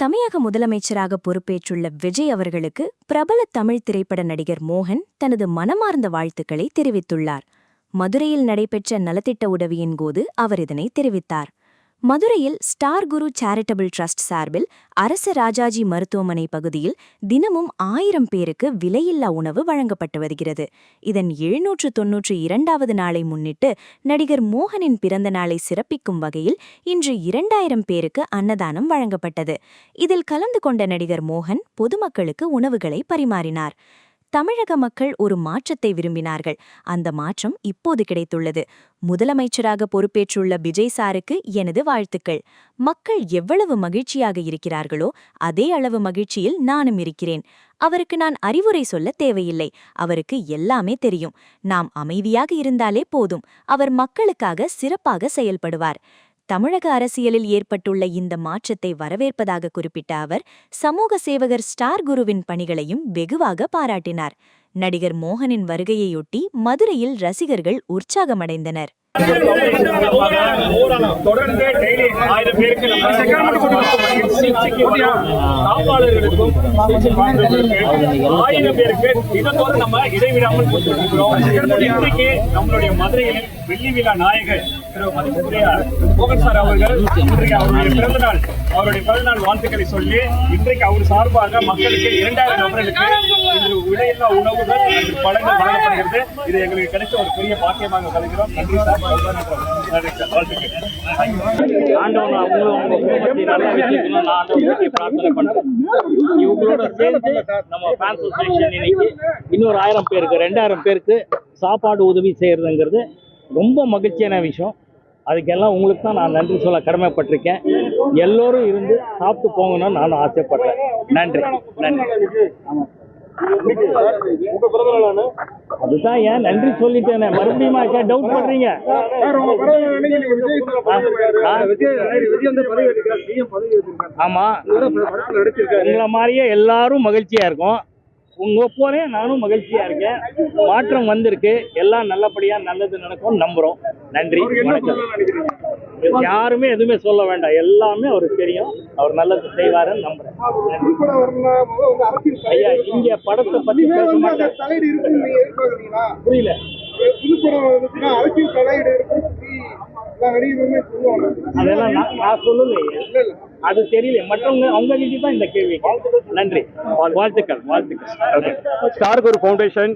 தமிழக முதலமைச்சராக பொறுப்பேற்றுள்ள விஜய் அவர்களுக்கு பிரபல தமிழ் திரைப்பட நடிகர் மோகன் தனது மனமார்ந்த வாழ்த்துக்களை தெரிவித்துள்ளார். மதுரையில் நடைபெற்ற நலத்திட்ட உதவியின் போது அவர் இதனை தெரிவித்தார். மதுரையில் ஸ்டார் குரு சேரிட்டபிள் ட்ரஸ்ட் சார்பில் அரசு ராஜாஜி மருத்துவமனை பகுதியில் தினமும் 1000 பேருக்கு விலையில்லா உணவு வழங்கப்பட்டு வருகிறது. இதன் 792வது நாளை முன்னிட்டு நடிகர் மோகனின் பிறந்த நாளை சிறப்பிக்கும் வகையில் இன்று 2000 பேருக்கு அன்னதானம் வழங்கப்பட்டது. இதில் கலந்து கொண்ட நடிகர் மோகன் பொதுமக்களுக்கு உணவுகளை பரிமாறினார். தமிழக மக்கள் ஒரு மாற்றத்தை விரும்பினார்கள். அந்த மாற்றம் இப்போது கிடைத்துள்ளது. முதலமைச்சராக பொறுப்பேற்றுள்ள விஜய் சாருக்கு எனது வாழ்த்துக்கள். மக்கள் எவ்வளவு மகிழ்ச்சியாக இருக்கிறார்களோ அதே அளவு மகிழ்ச்சியில் நானும் இருக்கிறேன். அவருக்கு நான் அறிவுரை சொல்ல தேவையில்லை. அவருக்கு எல்லாமே தெரியும். நாம் அமைதியாக இருந்தாலே போதும். அவர் மக்களுக்காக சிறப்பாக செயல்படுவார். தமிழக அரசியலில் ஏற்பட்டுள்ள இந்த மாற்றத்தை வரவேற்பதாக குறிப்பிட்ட அவர் சமூக சேவகர் ஸ்டார் குருவின் பணிகளையும் வெகுவாக பாராட்டினார். நடிகர் மோகனின் வருகையையொட்டி மதுரையில் ரசிகர்கள் உற்சாகமடைந்தனர். தொடர்ந்து டெய்லி 1000 பேருக்கு காப்பாளர்களுக்கும் 1000 பேருக்கு தினத்தோடு நம்ம இடைவிடாமல் கொடுத்துருக்கிறோம். இன்றைக்கு நம்மளுடைய மதுரையில் வெள்ளி விழா நாயகர் திரு மதிப்புக்குரிய மோகன் சார் அவர்கள் இன்றைக்கு அவருடைய பிறந்தநாள் வாழ்த்துக்களை சொல்லி இன்றைக்கு அவர் சார்பாக மக்களுக்கு 2000 நபர்களுக்கு இன்று விலையில்லா உணவுகள் பழங்கள் வழங்கப்படுகிறது. இது எங்களுக்கு கிடைச்ச ஒரு பெரிய பாக்கியமாக கருதுகிறோம். நன்றி சார். இவங்களோட சேர்ந்து நம்ம ஃபேன்ஸ் அசோசியேஷன் இன்னைக்கு இன்னொரு 1000 பேருக்கு 2000 பேருக்கு சாப்பாடு உதவி செய்யறதுங்கிறது ரொம்ப மகிழ்ச்சியான விஷயம். அதுக்கெல்லாம் உங்களுக்கு தான் நான் நன்றி சொல்ல கடமைப்பட்டிருக்கேன். எல்லோரும் இருந்து சாப்பிட்டு போங்கன்னு நானும் ஆசைப்படுறேன். நன்றி நன்றி. அதுதான் ஏன் நன்றி சொல்லிட்டேனே, மறுபடியும் டவுட் பண்றீங்க. ஆமா, உங்களை மாதிரியே எல்லாரும் மகிழ்ச்சியா இருக்கும். உங்க போனே நானும் மகிழ்ச்சியா இருக்கேன். மாற்றம் வந்திருக்கு. எல்லாம் நல்லபடியா நல்லது நடக்கும் நம்புறோம். நன்றி, வணக்கம். யாருமே எதுவுமே சொல்ல வேண்டாம். எல்லாமே அவருக்கு தெரியும். அவர் நல்லது செய்வாருன்னு நம்புறேன். ஐயா, இங்க படத்தை பத்தி பேச மாட்டேன். புரியல. அதெல்லாம் நான் சொல்லல. அது தெரியல. மற்றவங்க அவங்க கிட்ட தான் இந்த கேள்வி. நன்றி, வாழ்த்துக்கள். ஸ்டார் குரு ஃபவுண்டேஷன்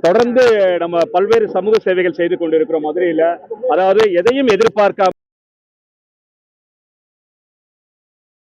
தொடர்ந்து நம்ம பல்வேறு சமூக சேவைகள் செய்து கொண்டிருக்கிறோம் மதுரையில. அதாவது எதையும் எதிர்பார்க்காம